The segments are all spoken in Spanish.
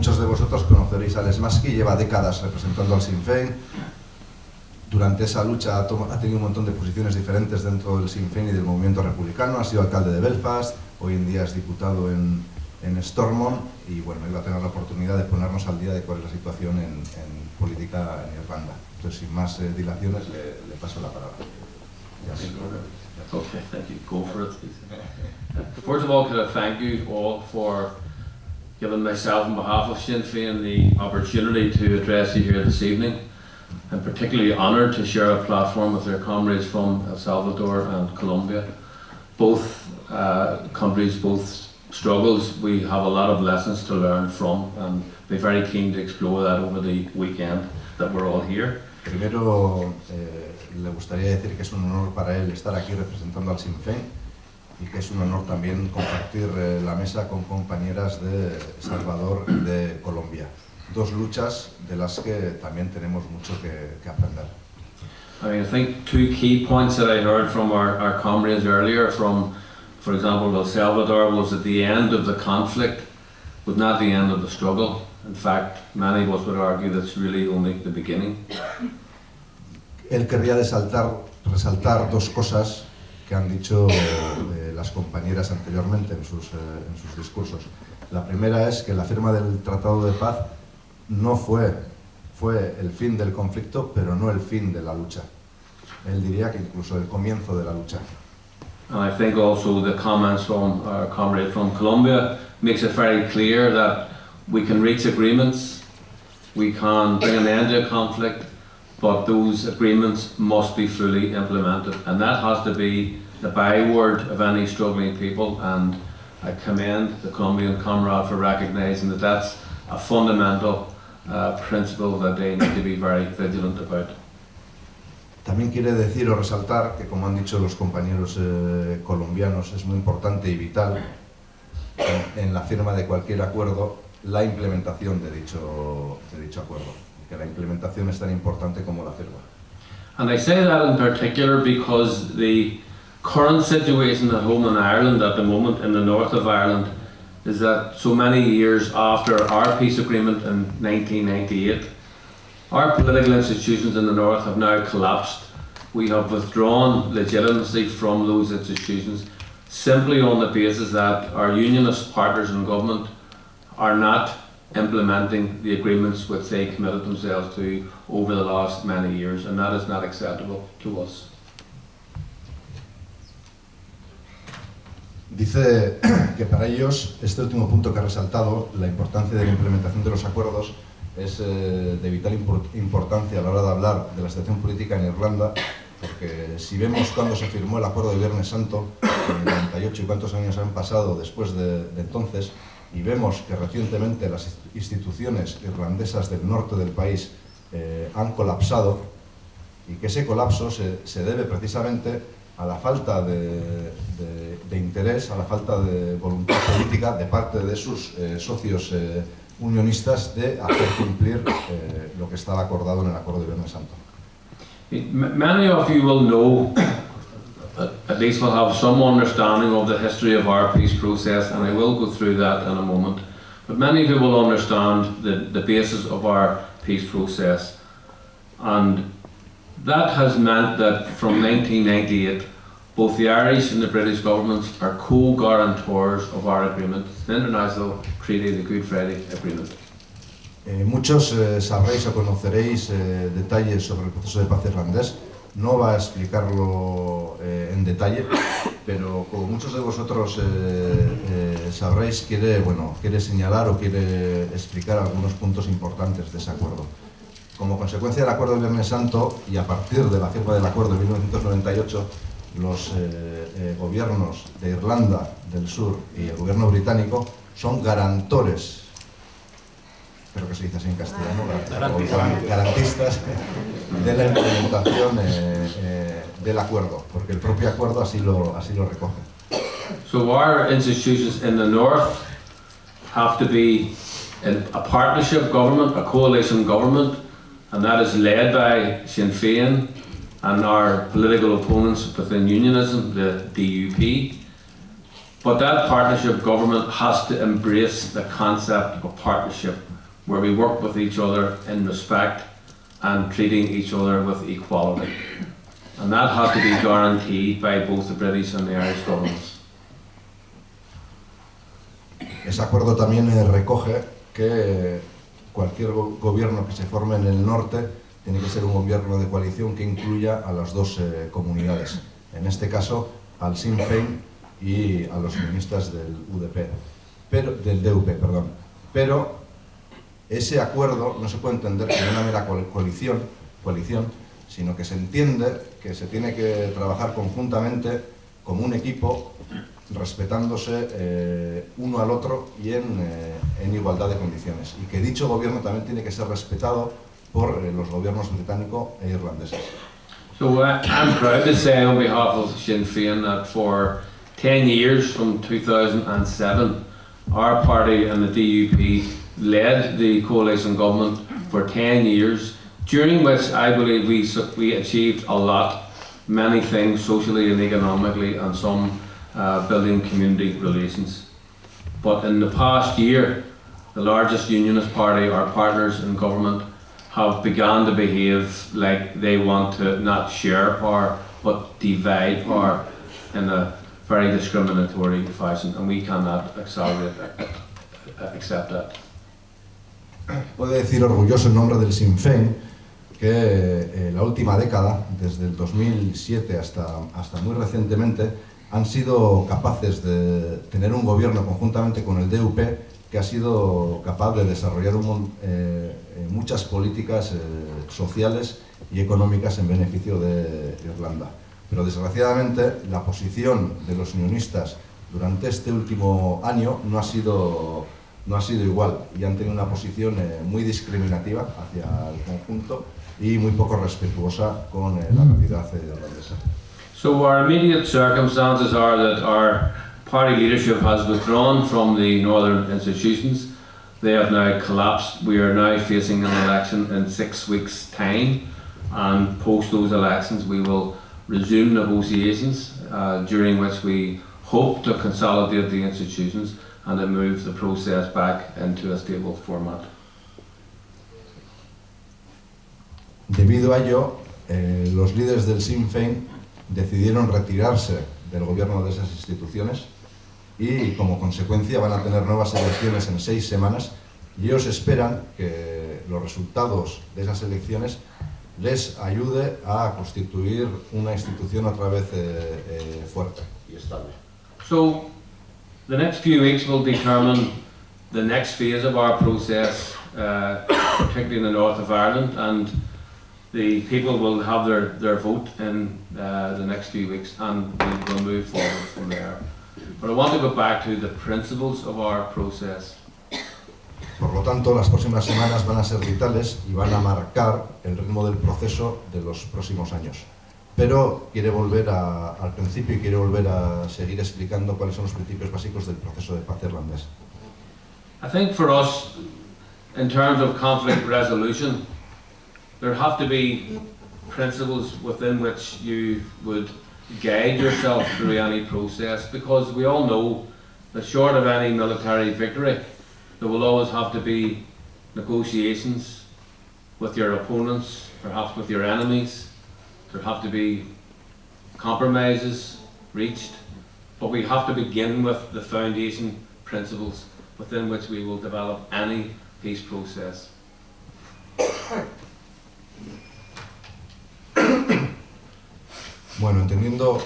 muchos de vosotros conoceréis al Maskey, lleva décadas representando al Sinn Féin. Durante esa lucha ha tenido un montón de posiciones diferentes dentro del Sinn Féin y del movimiento republicano. Ha sido alcalde de Belfast, hoy en día es diputado en Stormont y bueno, iba a tener la oportunidad de ponernos al día de cuál es la situación en política en Irlanda. Entonces, sin más dilaciones, le paso la palabra. Okay, thank you. Go for it. First of all, could I thank you all for giving myself on behalf of Sinn Féin the opportunity to address you here this evening. I'm particularly honoured to share a platform with our comrades from El Salvador and Colombia. Both countries, both struggles, we have a lot of lessons to learn from, and be very keen to explore that over the weekend that we're all here. Primero, le gustaría decir que es un honor para él estar aquí representando al Sinn Féin y que es un honor también compartir la mesa con compañeras de Salvador y de Colombia. Dos luchas de las que también tenemos mucho que aprender. I mean, I think two key points that I heard from our comrades earlier from, for example, El Salvador, was at the end of the conflict, but not the end of the struggle. In fact, many of us would argue that's really only the beginning. Él querría resaltar dos cosas que han dicho las compañeras anteriormente en sus discursos. La primera es que la firma del Tratado de Paz no fue el fin del conflicto, pero no el fin de la lucha. Él diría que incluso el comienzo de la lucha. And I think also the comments from our comrade from Colombia makes it very clear that we can reach agreements, we can bring an end to a conflict, but those agreements must be fully implemented, and that has to be the byword of any struggling people. And I commend the Colombian comrade for recognising that that's a fundamental principle that they need to be very vigilant about. También quiere decir o resaltar que, como han dicho los compañeros colombianos, es muy importante y vital en la firma de cualquier acuerdo la implementación de dicho acuerdo, y que la implementación es tan importante como la firma. And I say that in particular because the current situation at home in Ireland at the moment, in the north of Ireland, is that so many years after our peace agreement in 1998, our political institutions in the north have now collapsed. We have withdrawn legitimacy from those institutions simply on the basis that our unionist partners in government are not implementing the agreements which they committed themselves to over the last many years, and that is not acceptable to us. Dice que para ellos este último punto que ha resaltado, la importancia de la implementación de los acuerdos, es de vital importancia a la hora de hablar de la situación política en Irlanda, porque si vemos cuándo se firmó el acuerdo de Viernes Santo, en el 98, y cuántos años han pasado después de entonces, y vemos que recientemente las instituciones irlandesas del norte del país han colapsado, y que ese colapso se debe precisamente a la falta de interés, a la falta de voluntad política de parte de sus socios unionistas de hacer cumplir lo que estaba acordado en el acuerdo de Viernes Santo. Many of you will know, at least will have some understanding of the history of our peace process, and I will go through that in a moment. But many of you will understand the basis of our peace process, and that has meant that from 1998, both the Irish and the British governments are co-guarantors of our agreement, the International Treaty, the Good Friday Agreement. Muchos sabréis o conoceréis detalles sobre el proceso de paz irlandés. No va a explicarlo en detalle, pero como muchos de vosotros sabréis, quiere señalar o quiere explicar algunos puntos importantes de ese acuerdo. Como consecuencia del acuerdo de Viernes Santo y a partir de la firma del acuerdo de 1998, los gobiernos de Irlanda del Sur y el gobierno británico son garantores, creo que se dice así en castellano, garantistas de la implementación del acuerdo, porque el propio acuerdo así lo recoge. So our institutions in the north have to be in a partnership government, a coalition government, and that is led by Sinn Féin and our political opponents within unionism, the DUP. But that partnership government has to embrace the concept of partnership where we work with each other in respect and treating each other with equality. And that has to be guaranteed by both the British and the Irish governments. Ese acuerdo también recoge que cualquier gobierno que se forme en el norte tiene que ser un gobierno de coalición que incluya a las dos comunidades, en este caso al Sinn Féin y a los unionistas del DUP, perdón. Pero ese acuerdo no se puede entender como una mera coalición, sino que se entiende que se tiene que trabajar conjuntamente como un equipo, respetándose uno al otro y en igualdad de condiciones, y que dicho gobierno también tiene que ser respetado por los gobiernos británico e irlandeses. So I'm proud to say on behalf of Sinn Féin that for 10 years from 2007 our party and the DUP led the coalition government for 10 years, during which I believe we achieved a lot, many things socially and economically, and some building community relations. But in the past year, the largest unionist party, our partners in government, have begun to behave like they want to not share power but divide power in a very discriminatory fashion, and we cannot accept that. Puede decir orgulloso en nombre del Sinn Féin que la última década, desde el 2007 hasta muy recientemente, han sido capaces de tener un gobierno conjuntamente con el DUP que ha sido capaz de desarrollar muchas políticas sociales y económicas en beneficio de Irlanda. Pero desgraciadamente la posición de los unionistas durante este último año no ha sido igual, y han tenido una posición muy discriminativa hacia el conjunto y muy poco respetuosa con la realidad irlandesa. So our immediate circumstances are that our party leadership has withdrawn from the northern institutions. They have now collapsed. We are now facing an election in 6 weeks' time, and post those elections we will resume negotiations during which we hope to consolidate the institutions and to move the process back into a stable format. Debido a ello, los líderes del Sinn Féin decidieron retirarse del gobierno de esas instituciones y, como consecuencia, van a tener nuevas elecciones en 6 semanas, y ellos esperan que los resultados de esas elecciones les ayude a constituir una institución otra vez fuerte y estable. So, the next few weeks will determine the next phase of our process, particularly in the north of Ireland, and the people will have their vote in the next few weeks, and we will move forward from there. But I want to go back to the principles of our process. Por lo tanto, las próximas semanas van a ser vitales y van a marcar el ritmo del proceso de los próximos años. Pero quiere volver al principio y quiere volver a seguir explicando cuáles son los principios básicos del proceso de paz irlandés. I think for us, in terms of conflict resolution, there have to be principles within which you would guide yourself through any process, because we all know that short of any military victory, there will always have to be negotiations with your opponents, perhaps with your enemies. There have to be compromises reached, but we have to begin with the foundation principles within which we will develop any peace process. Bueno, entendiendo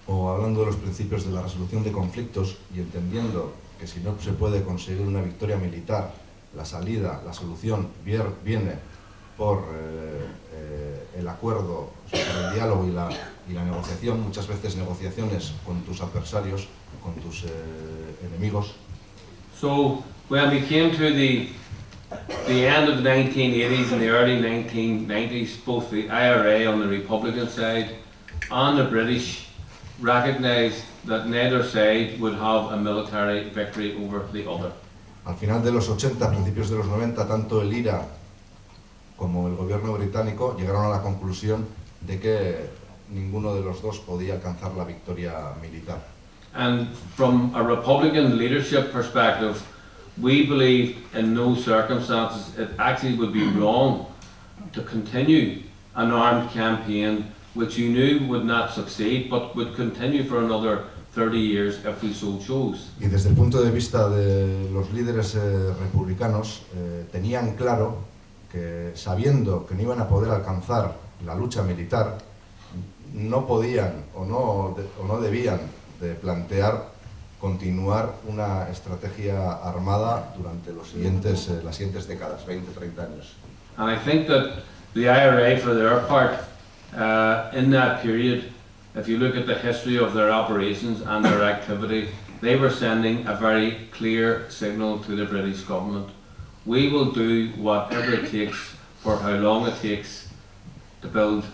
o hablando de los principios de la resolución de conflictos y entendiendo que si no se puede conseguir una victoria militar, la solución viene por el acuerdo, o sea, por el diálogo y la negociación, muchas veces negociaciones con tus adversarios, con tus enemigos. So when we came to the end of the 1980s and the early 1990s, both the IRA on the Republican side and the British recognised that neither side would have a military victory over the other. Al final de los 80, principios de los 90, tanto el IRA como el gobierno británico llegaron a la conclusión de que ninguno de los dos podía alcanzar la victoria militar. And from a Republican leadership perspective, we believed in those circumstances it actually would be wrong to continue an armed campaign which you knew would not succeed but would continue for another 30 years if we so chose. Y desde el punto de vista de los líderes republicanos, tenían claro que, sabiendo que no iban a poder alcanzar la lucha militar, no podían o no debían de plantear continuar una estrategia armada durante las siguientes décadas, 20, 30 años. And I think that the IRA, for their part, in that period, if you look at the history of their operations and their activity, they were sending a very clear signal to the British government. We will do whatever it takes for how long it takes to build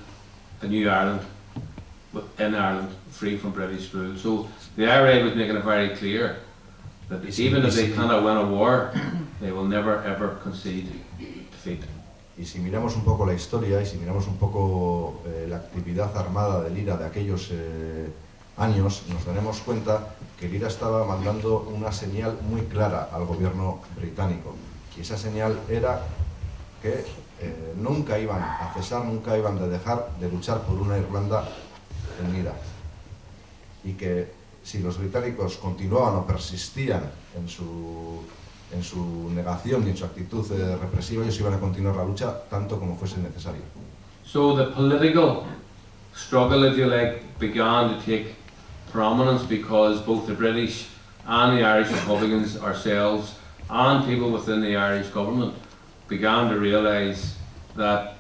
a new Ireland, in Ireland, free from British rule. So the IRA was making it very clear that even if they cannot win a war, they will never ever concede defeat. Y si miramos un poco la historia y si miramos un poco la actividad armada del IRA de aquellos años, nos daremos cuenta que el IRA estaba mandando una señal muy clara al gobierno británico. Y esa señal era que nunca iban a cesar, nunca iban a dejar de luchar por una Irlanda unida. Y que si los británicos continuaban o persistían en su negación y en su actitud represiva, ellos iban a continuar la lucha tanto como fuese necesario. So the political struggle, if you like, began to take prominence because both the British and the Irish Republicans, ourselves, and people within the Irish government began to realise that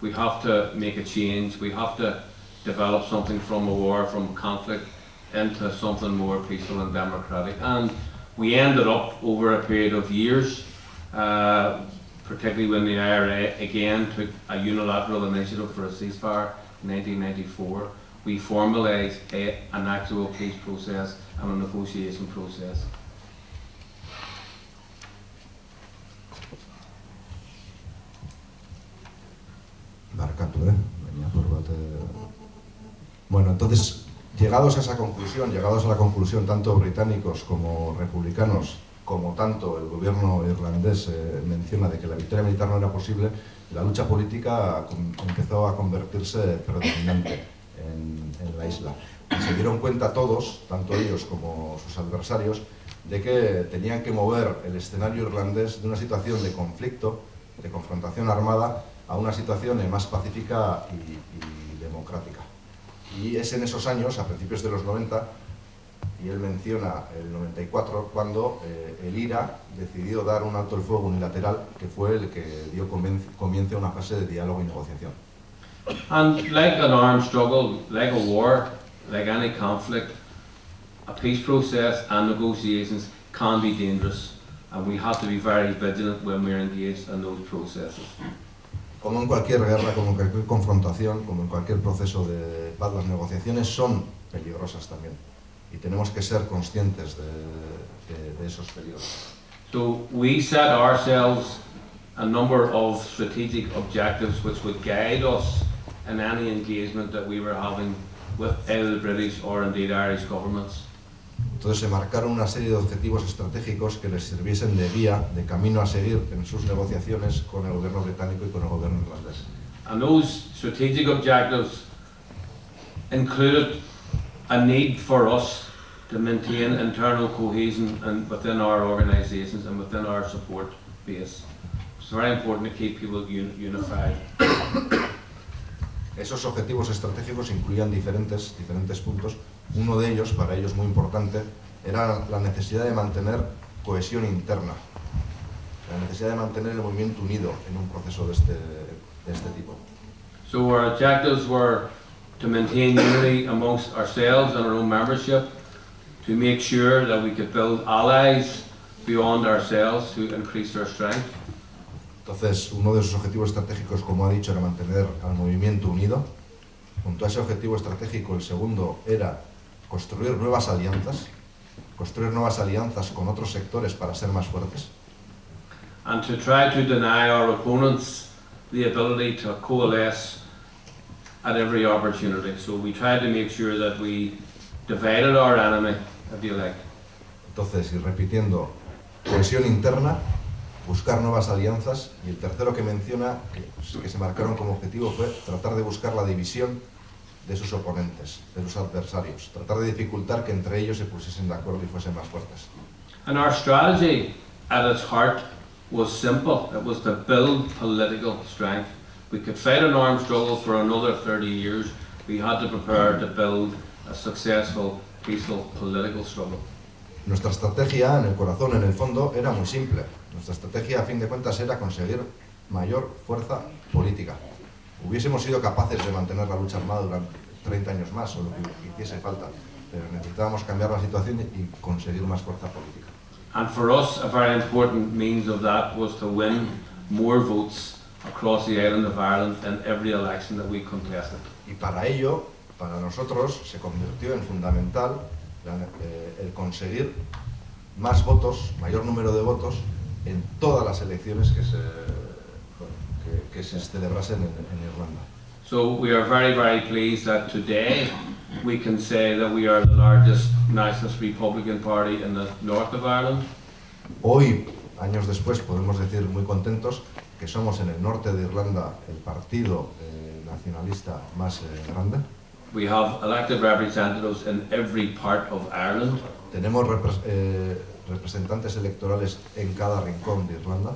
we have to make a change, we have to develop something from a war, from conflict, into something more peaceful and democratic. And we ended up over a period of years, particularly when the IRA again took a unilateral initiative for a ceasefire in 1994, we formalised an actual peace process and a negotiation process. Bueno, entonces, llegados a la conclusión, tanto británicos como republicanos, como tanto el gobierno irlandés menciona de que la victoria militar no era posible, la lucha política empezó a convertirse predominante en la isla. Y se dieron cuenta todos, tanto ellos como sus adversarios, de que tenían que mover el escenario irlandés de una situación de conflicto, de confrontación armada, a una situación más pacífica y democrática. Y es en esos años, a principios de los 90, y él menciona el 94, cuando el IRA decidió dar un alto el fuego unilateral, que fue el que dio comienzo a una fase de diálogo y negociación. And like an armed struggle, like a war, like any conflict, a peace process and negotiations can be dangerous, and we have to be very vigilant when we're engaged in those processes. Como en cualquier guerra, como en cualquier confrontación, como en cualquier proceso de paz, las negociaciones son peligrosas también. Y tenemos que ser conscientes de esos peligros. So we set ourselves a number of strategic objectives which would guide us in any engagement that we were having with either the British or indeed Irish governments. Entonces se marcaron una serie de objetivos estratégicos que les sirviesen de guía, de camino a seguir en sus negociaciones con el gobierno británico y con el gobierno irlandés. And those strategic objectives included a need for us to maintain internal cohesion within our organisations and within our support base. It's very important to keep people unified. Esos objetivos estratégicos incluían diferentes puntos. Uno de ellos, para ellos muy importante, era la necesidad de mantener cohesión interna, la necesidad de mantener el movimiento unido en un proceso de este tipo. So our objectives were to maintain unity amongst ourselves and our own membership, to make sure that we could build allies beyond ourselves to increase our strength. Entonces, uno de sus objetivos estratégicos, como ha dicho, era mantener al movimiento unido. Junto a ese objetivo estratégico, el segundo era construir nuevas alianzas con otros sectores para ser más fuertes. And to try to deny our opponents the ability to coalesce at every opportunity. So we tried to make sure that we divided our enemy, if you like. Entonces, y repitiendo, cohesión interna, buscar nuevas alianzas, y el tercero que menciona, que se marcaron como objetivo, fue tratar de buscar la división de sus oponentes, de sus adversarios, tratar de dificultar que entre ellos se pusiesen de acuerdo y fuesen más fuertes. And our strategy at its heart was simple. It was to build political strength. We could fight an armed struggle for another 30 years. We had to prepare to build a successful, peaceful political struggle. Nuestra estrategia, en el corazón, en el fondo, era muy simple. Nuestra estrategia, a fin de cuentas, era conseguir mayor fuerza política. Hubiésemos sido capaces de mantener la lucha armada durante 30 años más, o lo que hiciese falta, pero necesitábamos cambiar la situación y conseguir más fuerza política. And for us, a very important means of that was to win more votes across the island of Ireland in every election that we contested. Y para ello, para nosotros, se convirtió en fundamental el conseguir más votos, mayor número de votos, en todas las elecciones que se celebrasen en Irlanda. So we are very, very pleased that today we can say that we are the largest nationalist Republican party in the north of Ireland. Hoy, años después, podemos decir muy contentos que somos en el norte de Irlanda el partido nacionalista más grande. We have elected representatives in every part of Ireland. Tenemos representantes electorales en cada rincón de Irlanda.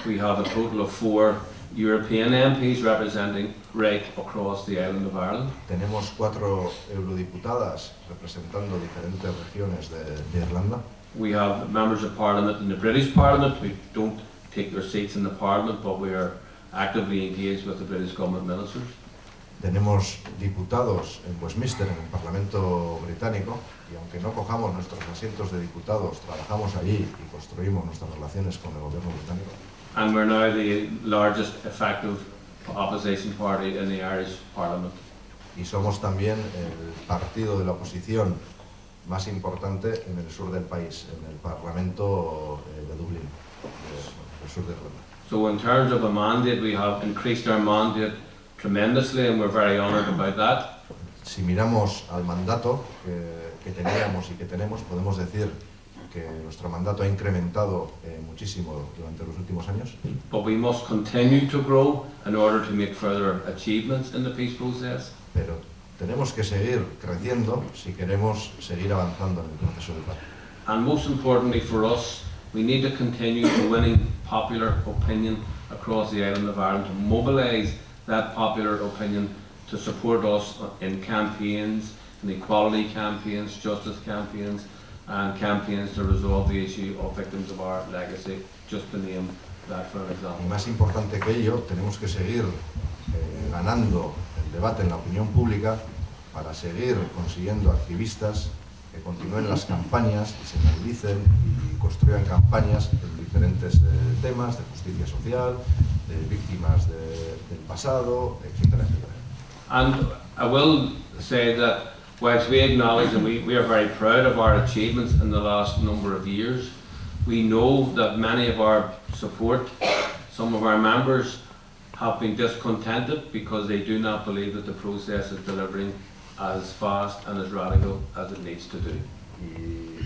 We have a total of 4 European MPs representing right across the island of Ireland. Tenemos 4 eurodiputadas representando diferentes regiones de Irlanda. We have members of Parliament in the British Parliament. We don't take their seats in the Parliament, but we are actively engaged with the British government ministers. Tenemos diputados en Westminster, en el Parlamento británico, y aunque no cojamos nuestros asientos de diputados, trabajamos allí y construimos nuestras relaciones con el gobierno británico. And we're now the largest effective opposition party in the Irish Parliament. Y somos también el partido de la oposición más importante en el sur del país, en el Parlamento de Dublín, del sur de Irlanda. So in terms of a mandate, we have increased our mandate tremendously, and we're very honoured about that. Si miramos al mandato que teníamos y que tenemos, podemos decir que nuestro mandato ha incrementado muchísimo durante los últimos años. But we must continue to grow in order to make further achievements in the peace process. Pero tenemos que seguir creciendo si queremos seguir avanzando en el proceso de paz. And most importantly for us, we need to continue to winning popular opinion across the island of Ireland, to mobilise that popular opinion to support us in campaigns, in equality campaigns, justice campaigns, and campaigns to resolve the issue of victims of our legacy, just to name that for an example. Y más importante que ello, tenemos que seguir ganando el debate en la opinión pública para seguir consiguiendo activistas que continúen las campañas y se movilicen y construyan campañas en diferentes temas de justicia social, de víctimas del pasado, etcétera, etcétera. And I will say that whilst we acknowledge and we are very proud of our achievements in the last number of years, we know that many of our support, some of our members, have been discontented because they do not believe that the process is delivering as fast and as radical as it needs to do. Y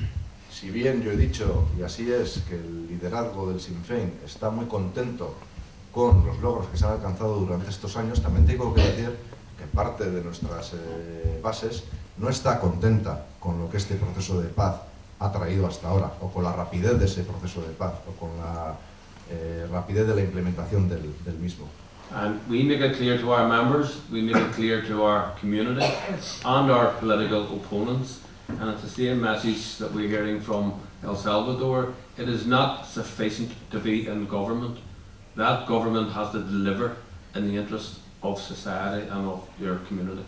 si bien yo he dicho, y así es, que el liderazgo del Sinn Féin está muy contento con los logros que se han alcanzado durante estos años, también tengo que decir que parte de nuestras bases no está contenta con lo que este proceso de paz ha traído hasta ahora, o con la rapidez de ese proceso de paz, o con la rapidez de la implementación del mismo. And we make it clear to our members, we make it clear to our community and our political opponents, and it's the same message that we're hearing from El Salvador. It is not sufficient to be in government. That government has to deliver in the interest of society and of your community.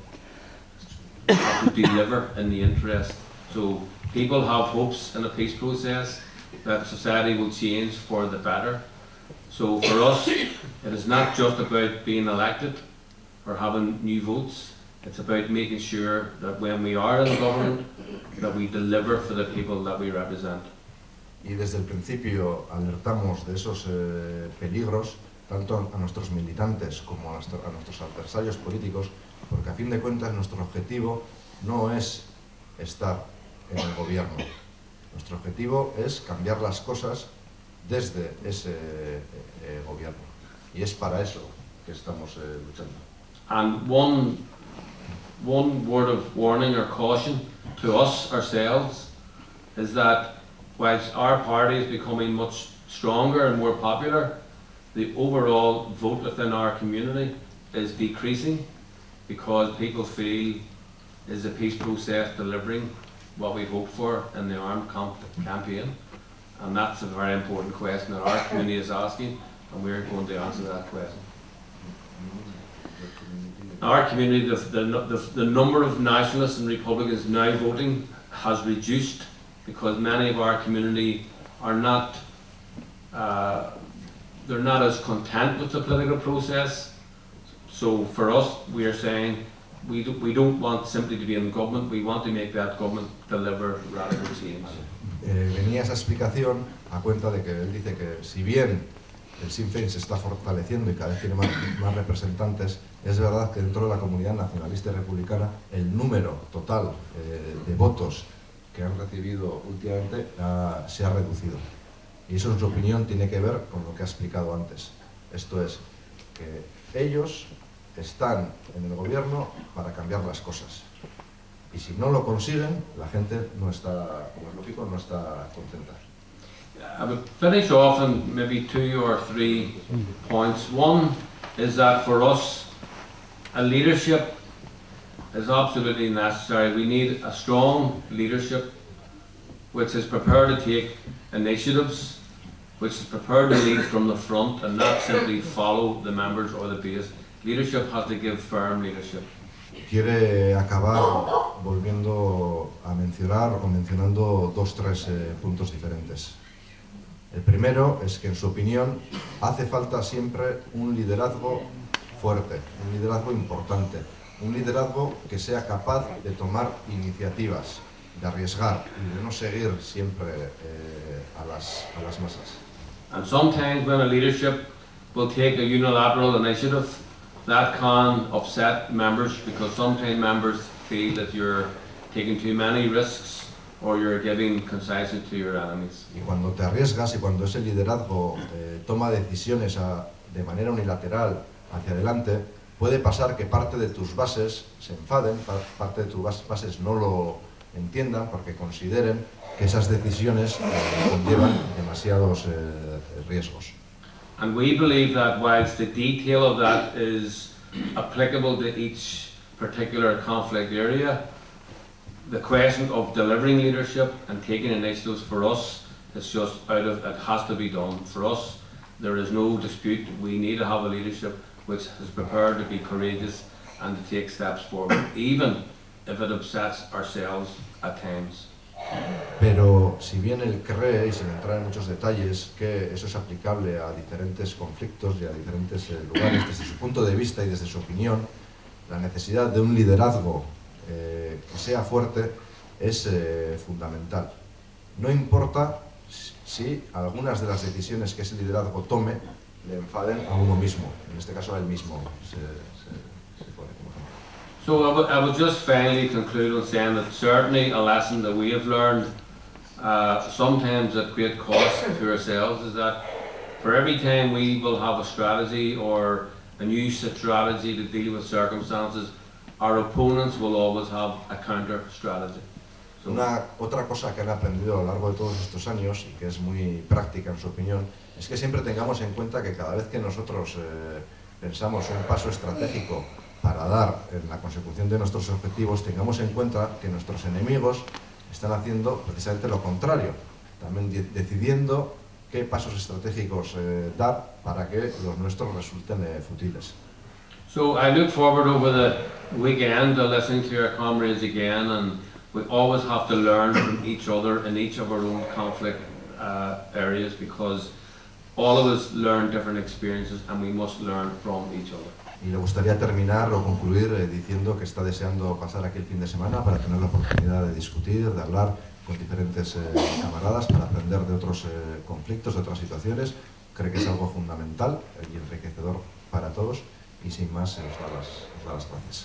It has to deliver in the interest. So people have hopes in a peace process that society will change for the better. So for us, it is not just about being elected or having new votes. It's about making sure that when we are in government, that we deliver for the people that we represent. Y desde el principio alertamos de esos peligros, tanto a nuestros militantes como a nuestros adversarios políticos, porque a fin de cuentas nuestro objetivo no es estar en el gobierno. Nuestro objetivo es cambiar las cosas desde ese gobierno. Y es para eso que estamos luchando. And one word of warning or caution to us ourselves is that whilst our party is becoming much stronger and more popular, the overall vote within our community is decreasing because people feel, is the peace process delivering what we hope for in the armed campaign? And that's a very important question that our community is asking, and we're going to answer that question. Our community, the number of nationalists and Republicans now voting has reduced because many of our community are not, they're not as content with the political process. So for us, we are saying we don't want simply to be in government, we want to make that government deliver radical change. Venía esa explicación a cuenta de que él dice que si bien el Sinn Féin se está fortaleciendo y cada vez tiene más representantes, es verdad que dentro de la comunidad nacionalista y republicana el número total de votos que han recibido últimamente se ha reducido. Y eso, en su opinión, tiene que ver con lo que ha explicado antes. Esto es, que ellos están en el gobierno para cambiar las cosas. Y si no lo consiguen, la gente no está, como es lógico, no está contenta. I would finish off on maybe 2 or 3 points. One is that for us, a leadership is absolutely necessary. We need a strong leadership which is prepared to take initiatives, which is prepared to lead from the front and not simply follow the members or the base. Leadership has to give firm leadership. Quiere acabar volviendo a mencionar o mencionando 2 o 3 puntos diferentes. El primero es que, en su opinión, hace falta siempre un liderazgo fuerte, un liderazgo importante, un liderazgo que sea capaz de tomar iniciativas, de arriesgar y de no seguir siempre a las masas. And sometimes when a leadership will take a unilateral initiative, that can upset members because sometimes members feel that you're taking too many risks or you're giving concession to your enemies. Y cuando te arriesgas y cuando ese liderazgo toma decisiones de manera unilateral hacia adelante, puede pasar que parte de tus bases se enfaden, parte de tus bases no lo entiendan porque consideren que esas decisiones conllevan demasiados riesgos. And we believe that whilst the detail of that is applicable to each particular conflict area, the question of delivering leadership and taking initiatives for us is just it has to be done. For us, there is no dispute. We need to have a leadership which is prepared to be courageous and to take steps forward, even if it upsets ourselves at times. Pero si bien él cree, y sin entrar en muchos detalles, que eso es aplicable a diferentes conflictos y a diferentes lugares, desde su punto de vista y desde su opinión, la necesidad de un liderazgo que sea fuerte es fundamental. No importa si algunas de las decisiones que ese liderazgo tome le enfaden a uno mismo, en este caso a él mismo. So I would just finally conclude on saying that certainly a lesson that we have learned, sometimes at great cost to ourselves, is that for every time we will have a strategy or a new strategy to deal with circumstances, our opponents will always have a counter strategy. So, otra cosa que han aprendido a lo largo de todos estos años y que es muy práctica en su opinión, es que siempre tengamos en cuenta que cada vez que nosotros pensamos un paso estratégico para dar en la consecución de nuestros objetivos, tengamos en cuenta que nuestros enemigos están haciendo precisamente lo contrario, también decidiendo qué pasos estratégicos dar para que los nuestros resulten futiles. So I look forward over the weekend to listening to our comrades again, and we always have to learn from each other in each of our own conflict areas, because all of us learn different experiences and we must learn from each other. Y le gustaría terminar o concluir diciendo que está deseando pasar aquí el fin de semana para tener la oportunidad de discutir, de hablar con diferentes camaradas, para aprender de otros conflictos, de otras situaciones. Cree que es algo fundamental y enriquecedor para todos, y sin más os da las gracias.